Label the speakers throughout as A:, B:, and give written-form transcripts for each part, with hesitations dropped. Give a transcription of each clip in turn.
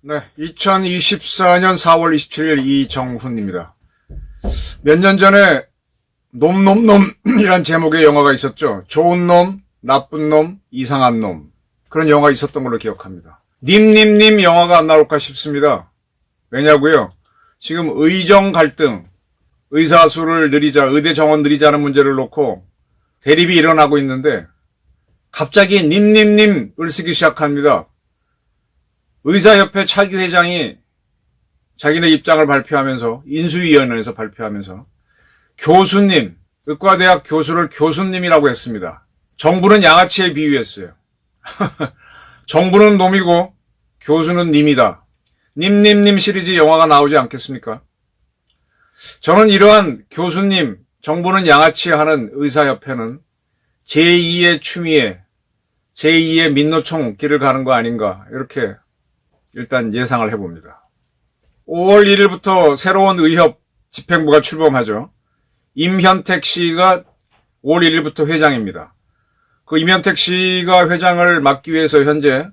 A: 네, 2024년 4월 27일 이정훈입니다. 몇 년 전에 놈놈놈이란 제목의 영화가 있었죠. 좋은 놈, 나쁜 놈, 이상한 놈. 그런 영화가 있었던 걸로 기억합니다. 님님님 영화가 안 나올까 싶습니다. 왜냐고요? 지금 의정 갈등, 의사 수를 늘리자, 의대 정원 늘리자는 문제를 놓고 대립이 일어나고 있는데 갑자기 님님님을 쓰기 시작합니다. 의사협회 차기 회장이 자기네 입장을 발표하면서 인수위원회에서 발표하면서 교수님, 의과대학 교수를 교수님이라고 했습니다. 정부는 양아치에 비유했어요. 정부는 놈이고 교수는 님이다. 님님님 시리즈 영화가 나오지 않겠습니까? 저는 이러한 교수님, 정부는 양아치 하는 의사협회는 제2의 추미애, 제2의 민노총 길을 가는 거 아닌가 이렇게 일단 예상을 해봅니다. 5월 1일부터 새로운 의협 집행부가 출범하죠. 임현택 씨가 5월 1일부터 회장입니다. 그 임현택 씨가 회장을 맡기 위해서 현재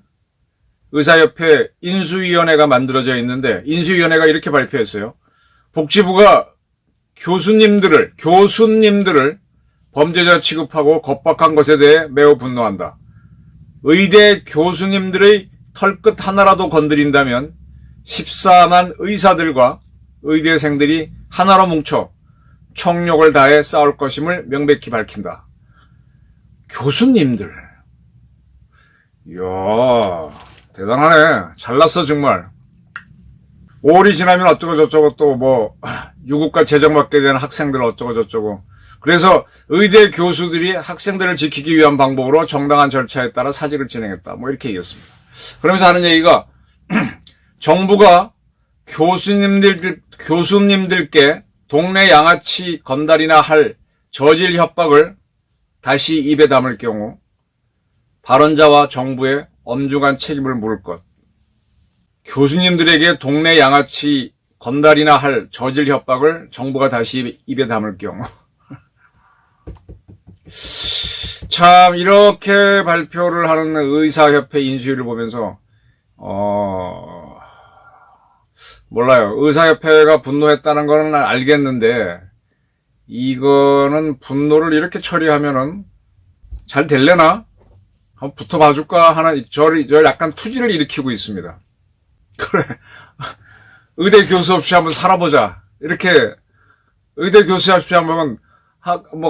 A: 의사협회 인수위원회가 만들어져 있는데 인수위원회가 이렇게 발표했어요. 복지부가 교수님들을 범죄자 취급하고 겁박한 것에 대해 매우 분노한다. 의대 교수님들의 털끝 하나라도 건드린다면 14만 의사들과 의대생들이 하나로 뭉쳐 총력을 다해 싸울 것임을 명백히 밝힌다. 교수님들. 이야, 대단하네. 잘났어 정말. 5월이 지나면 어쩌고 저쩌고 또 뭐 유급과 재정받게 되는 학생들 어쩌고 저쩌고. 그래서 의대 교수들이 학생들을 지키기 위한 방법으로 정당한 절차에 따라 사직을 진행했다. 뭐 이렇게 얘기했습니다. 그러면서 하는 얘기가 정부가 교수님들께 동네 양아치 건달이나 할 저질 협박을 다시 입에 담을 경우 발언자와 정부에 엄중한 책임을 물을 것. 교수님들에게 동네 양아치 건달이나 할 저질 협박을 정부가 다시 입에 담을 경우. 참 이렇게 발표를 하는 의사협회 인수위를 보면서 몰라요. 의사협회가 분노했다는 거는 알겠는데 이거는 분노를 이렇게 처리하면은 잘 될래나? 한번 붙어봐줄까 하는 저 약간 투지를 일으키고 있습니다. 그래, 의대 교수 없이 한번 살아보자. 이렇게 의대 교수 없이 한번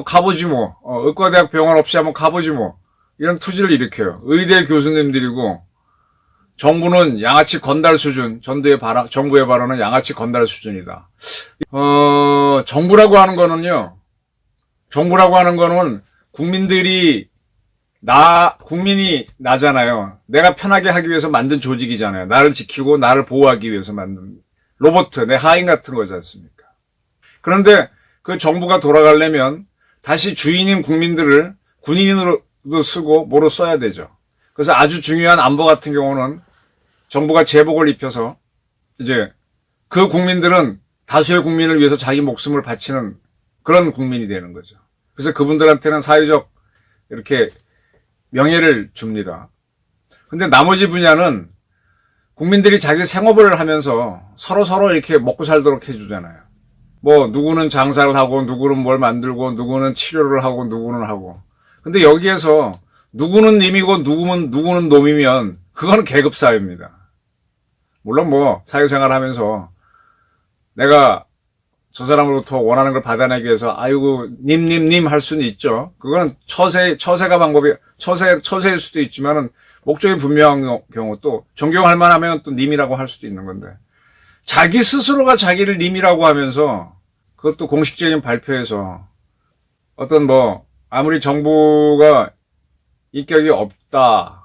A: 가보지 뭐. 의과대학 병원 없이 한번 가보지 뭐. 이런 투지를 일으켜요. 의대 교수님들이고 정부는 양아치 건달 수준, 정부의 발언은 양아치 건달 수준이다. 정부라고 하는 거는 국민이 나잖아요. 내가 편하게 하기 위해서 만든 조직이잖아요. 나를 지키고 나를 보호하기 위해서 만든 로봇, 내 하인 같은 거지 않습니까? 그런데 그 정부가 돌아가려면 다시 주인인 국민들을 군인으로도 쓰고 뭐로 써야 되죠. 그래서 아주 중요한 안보 같은 경우는 정부가 제복을 입혀서 이제 그 국민들은 다수의 국민을 위해서 자기 목숨을 바치는 그런 국민이 되는 거죠. 그래서 그분들한테는 사회적 이렇게 명예를 줍니다. 근데 나머지 분야는 국민들이 자기 생업을 하면서 서로 이렇게 먹고 살도록 해주잖아요. 뭐 누구는 장사를 하고 누구는 뭘 만들고 누구는 치료를 하고 누구는 하고. 근데 여기에서 누구는 님이고 누구는 놈이면 그거는 계급사회입니다. 물론 뭐 사회생활 하면서 내가 저 사람으로부터 원하는 걸 받아내기 위해서 아이고 님 할 수는 있죠. 그건 처세가 방법이 처세일 수도 있지만은 목적이 분명한 경우 또 존경할 만하면 또 님이라고 할 수도 있는 건데 자기 스스로가 자기를 님이라고 하면서 그것도 공식적인 발표에서 어떤 뭐 아무리 정부가 인격이 없다.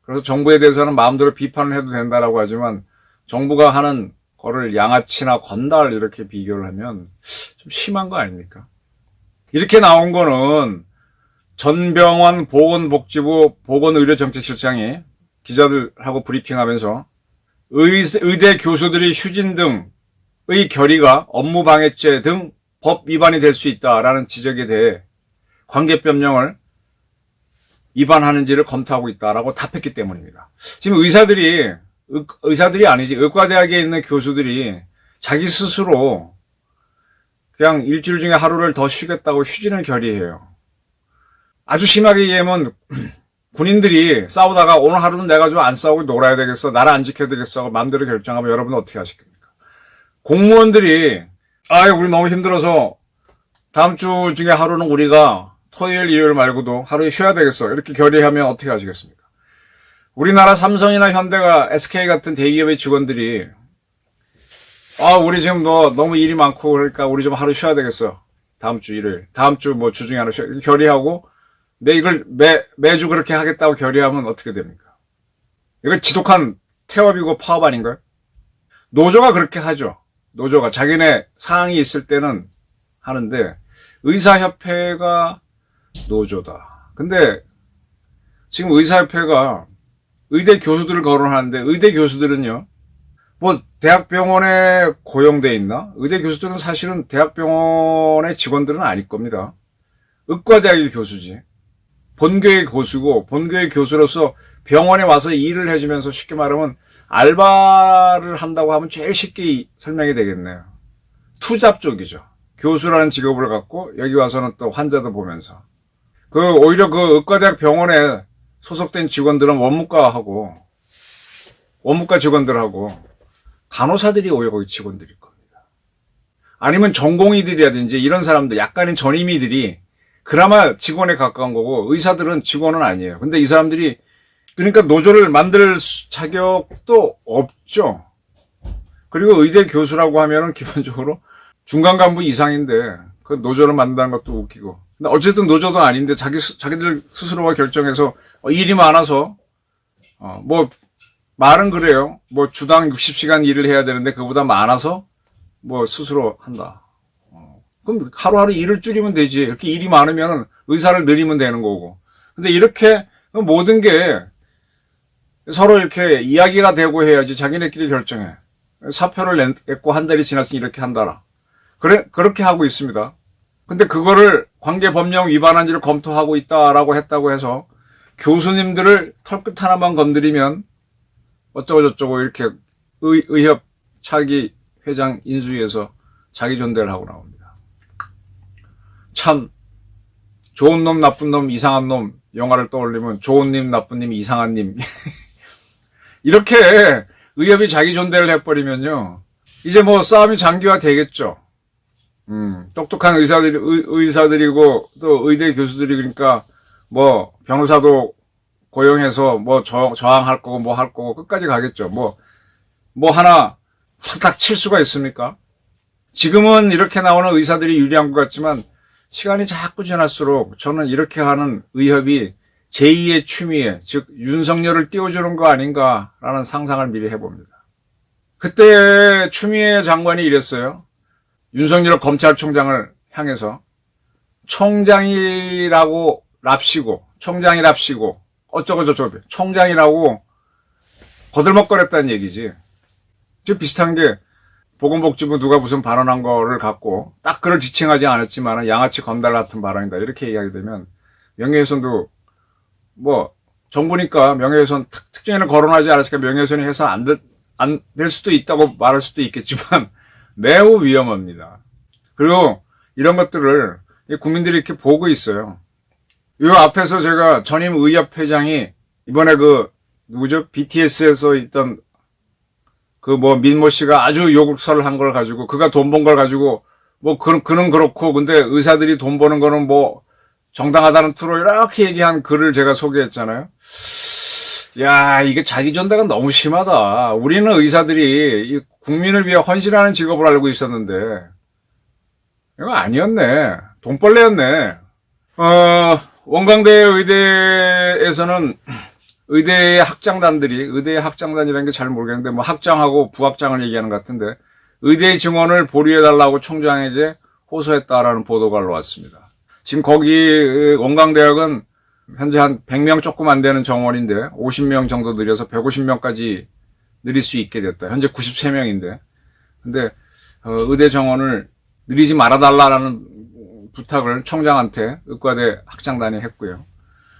A: 그래서 정부에 대해서는 마음대로 비판을 해도 된다라고 하지만 정부가 하는 거를 양아치나 건달 이렇게 비교를 하면 좀 심한 거 아닙니까? 이렇게 나온 거는 전병환 보건복지부 보건의료정책실장이 기자들하고 브리핑하면서 의대 교수들이 휴진 등 결의가 업무방해죄 등 법 위반이 될 수 있다라는 지적에 대해 관계법령을 위반하는지를 검토하고 있다라고 답했기 때문입니다. 지금 의사들이 아니지, 의과대학에 있는 교수들이 자기 스스로 그냥 일주일 중에 하루를 더 쉬겠다고 휴진을 결의해요. 아주 심하게 얘기하면 군인들이 싸우다가 오늘 하루는 내가 좀 안 싸우고 놀아야 되겠어, 나를 안 지켜야 되겠어 하고 마음대로 결정하면 여러분은 어떻게 하시겠습니까? 공무원들이 우리 너무 힘들어서 다음 주 중에 하루는 우리가 토요일, 일요일 말고도 하루에 쉬어야 되겠어 이렇게 결의하면 어떻게 하시겠습니까? 우리나라 삼성이나 현대가 SK 같은 대기업의 직원들이 우리 지금 너무 일이 많고 그러니까 우리 좀 하루 쉬어야 되겠어, 다음 주 일요일, 다음 주 주 중에 하루 쉬어 이렇게 결의하고 이걸 매주 그렇게 하겠다고 결의하면 어떻게 됩니까? 이거 지독한 태업이고 파업 아닌가요? 노조가 그렇게 하죠. 노조가 자기네 사항이 있을 때는 하는데 의사협회가 노조다. 근데 지금 의사협회가 의대 교수들을 거론하는데 의대 교수들은요, 대학병원에 고용돼 있나? 의대 교수들은 사실은 대학병원의 직원들은 아닐 겁니다. 의과대학의 교수지. 본교의 교수고, 본교의 교수로서 병원에 와서 일을 해주면서 쉽게 말하면 알바를 한다고 하면 제일 쉽게 설명이 되겠네요. 투잡 쪽이죠. 교수라는 직업을 갖고 여기 와서는 또 환자도 보면서. 오히려 의과대학 병원에 소속된 직원들은 원무과 직원들하고 간호사들이 오히려 거기 직원들일 겁니다. 아니면 전공의들이라든지 이런 사람들, 약간의 전임의들이 그나마 직원에 가까운 거고 의사들은 직원은 아니에요. 근데 이 사람들이 그러니까 노조를 만들 자격도 없죠. 그리고 의대 교수라고 하면은 기본적으로 중간 간부 이상인데 그 노조를 만든다는 것도 웃기고. 근데 어쨌든 노조도 아닌데 자기들 스스로가 결정해서 일이 많아서 말은 그래요. 주당 60시간 일을 해야 되는데 그보다 많아서 스스로 한다. 그럼 하루하루 일을 줄이면 되지. 이렇게 일이 많으면 의사를 늘리면 되는 거고. 근데 이렇게 모든 게 서로 이렇게 이야기가 되고 해야지 자기네끼리 결정해. 사표를 냈고 한 달이 지났으니 이렇게 한다라. 그렇게 하고 있습니다. 근데 그거를 관계법령 위반한지를 검토하고 있다라고 했다고 해서 교수님들을 털끝 하나만 건드리면 어쩌고저쩌고 이렇게 의협 차기 회장 인수위에서 자기 존대를 하고 나옵니다. 참 좋은 놈, 나쁜 놈, 이상한 놈 영화를 떠올리면 좋은 님, 나쁜 님, 이상한 님 이렇게 의협이 자기 존대를 해버리면요 이제 싸움이 장기화 되겠죠. 똑똑한 의사들이고 또 의대 교수들이 그러니까 변호사도 고용해서 저항할 거고 할 거고 끝까지 가겠죠. 하나 후딱 칠 수가 있습니까? 지금은 이렇게 나오는 의사들이 유리한 것 같지만 시간이 자꾸 지날수록 저는 이렇게 하는 의협이 제2의 추미애, 즉 윤석열을 띄워주는 거 아닌가라는 상상을 미리 해봅니다. 그때 추미애 장관이 이랬어요. 윤석열 검찰총장을 향해서 총장이라고 랍시고 어쩌고저쩌고 총장이라고 거들먹거렸다는 얘기지. 즉 비슷한 게 보건복지부 누가 무슨 발언한 거를 갖고 딱 그를 지칭하지 않았지만 양아치 건달 같은 발언이다 이렇게 이야기 되면 명예훼손도 정부니까 명예훼손 특정인을 거론하지 않았으니까 명예훼손이 해서 안 될 수도 있다고 말할 수도 있겠지만 매우 위험합니다. 그리고 이런 것들을 국민들이 이렇게 보고 있어요. 이 앞에서 제가 전임 의협 회장이 이번에 누구죠? BTS에서 있던 민모 씨가 아주 욕설을 한 걸 가지고, 그가 돈 번 걸 가지고, 그는 그렇고, 근데 의사들이 돈 버는 거는 정당하다는 투로 이렇게 얘기한 글을 제가 소개했잖아요. 야, 이게 자기 전대가 너무 심하다. 우리는 의사들이 국민을 위해 헌신하는 직업을 알고 있었는데, 이거 아니었네. 돈벌레였네. 원광대 의대에서는 의대의 학장단이라는 게 잘 모르겠는데, 학장하고 부학장을 얘기하는 것 같은데, 의대의 증언을 보류해달라고 총장에게 호소했다라는 보도가 올라왔습니다. 지금 거기 원광대학은 현재 한 100명 조금 안 되는 정원인데, 50명 정도 늘려서 150명까지 늘릴 수 있게 됐다. 현재 93명인데. 근데, 의대 정원을 늘리지 말아달라는 부탁을 총장한테 의과대 학장단이 했고요.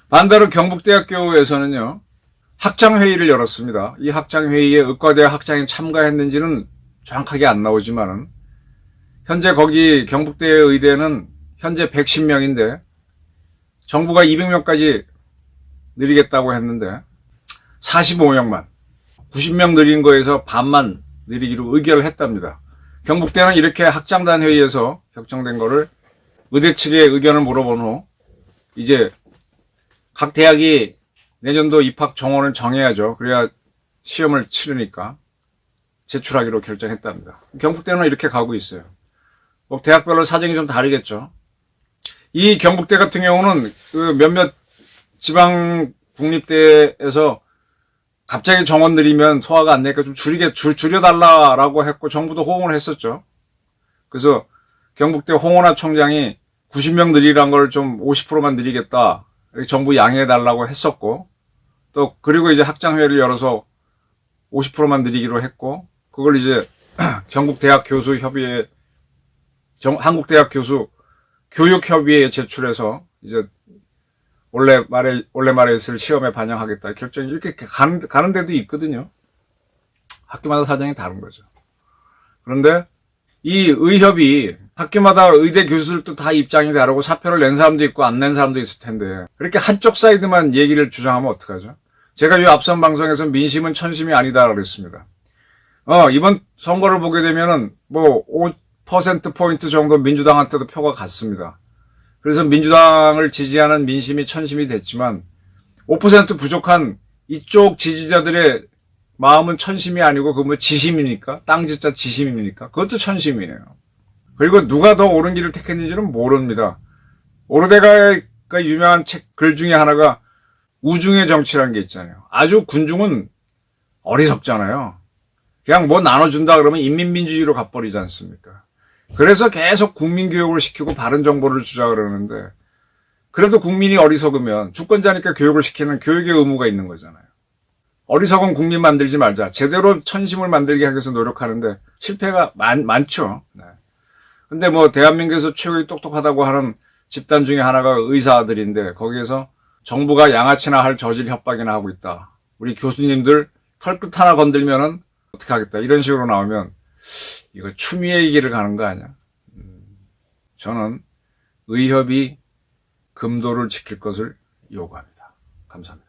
A: 반대로 경북대학교에서는요, 학장회의를 열었습니다. 이 학장회의에 의과대 학장이 참가했는지는 정확하게 안 나오지만은, 현재 거기 경북대 의대는 현재 110명인데, 정부가 200명까지 늘리겠다고 했는데, 45명만, 90명 늘린 거에서 반만 늘리기로 의결을 했답니다. 경북대는 이렇게 학장단 회의에서 결정된 거를 의대 측의 의견을 물어본 후 이제 각 대학이 내년도 입학 정원을 정해야죠. 그래야 시험을 치르니까 제출하기로 결정했답니다. 경북대는 이렇게 가고 있어요. 뭐 대학별로 사정이 좀 다르겠죠. 이 경북대 같은 경우는 그 몇몇 지방 국립대에서 갑자기 정원 늘리면 소화가 안 되니까 좀 줄여달라라고 했고 정부도 호응을 했었죠. 그래서 경북대 홍원하 총장이 90명 늘리란 걸 좀 50%만 늘리겠다. 이렇게 정부 양해해달라고 했었고, 또, 그리고 이제 학장회의를 열어서 50%만 늘리기로 했고, 그걸 이제 경북대학 교수협의회, 한국대학 교수 교육협의회에 제출해서 이제 원래 말에 있을 시험에 반영하겠다. 결정이 이렇게 가는 데도 있거든요. 학교마다 사정이 다른 거죠. 그런데 이 의협이 학교마다 의대 교수들도 다 입장이 다르고 사표를 낸 사람도 있고 안 낸 사람도 있을 텐데 그렇게 한쪽 사이드만 얘기를 주장하면 어떡하죠? 제가 이 앞선 방송에서 민심은 천심이 아니다 그랬습니다. 이번 선거를 보게 되면은 뭐 5%포인트 정도 민주당한테도 표가 갔습니다. 그래서 민주당을 지지하는 민심이 천심이 됐지만 5% 부족한 이쪽 지지자들의 마음은 천심이 아니고 그 뭐 지심입니까? 땅짓자 지심입니까? 그것도 천심이에요. 그리고 누가 더 옳은 길을 택했는지는 모릅니다. 오르데가의 유명한 글 중에 하나가 우중의 정치라는 게 있잖아요. 아주 군중은 어리석잖아요. 그냥 뭐 나눠준다 그러면 인민민주주의로 가버리지 않습니까? 그래서 계속 국민교육을 시키고 바른 정보를 주자 그러는데 그래도 국민이 어리석으면 주권자니까 교육을 시키는 교육의 의무가 있는 거잖아요. 어리석은 국민 만들지 말자. 제대로 천심을 만들게 하기 위해서 노력하는데 실패가 많죠. 네. 근데 뭐 대한민국에서 최고의 똑똑하다고 하는 집단 중에 하나가 의사들인데 거기에서 정부가 양아치나 할 저질 협박이나 하고 있다. 우리 교수님들 털끝 하나 건들면은 어떻게 하겠다. 이런 식으로 나오면 이거 추미애의 길을 가는 거 아니야? 저는 의협이 금도를 지킬 것을 요구합니다. 감사합니다.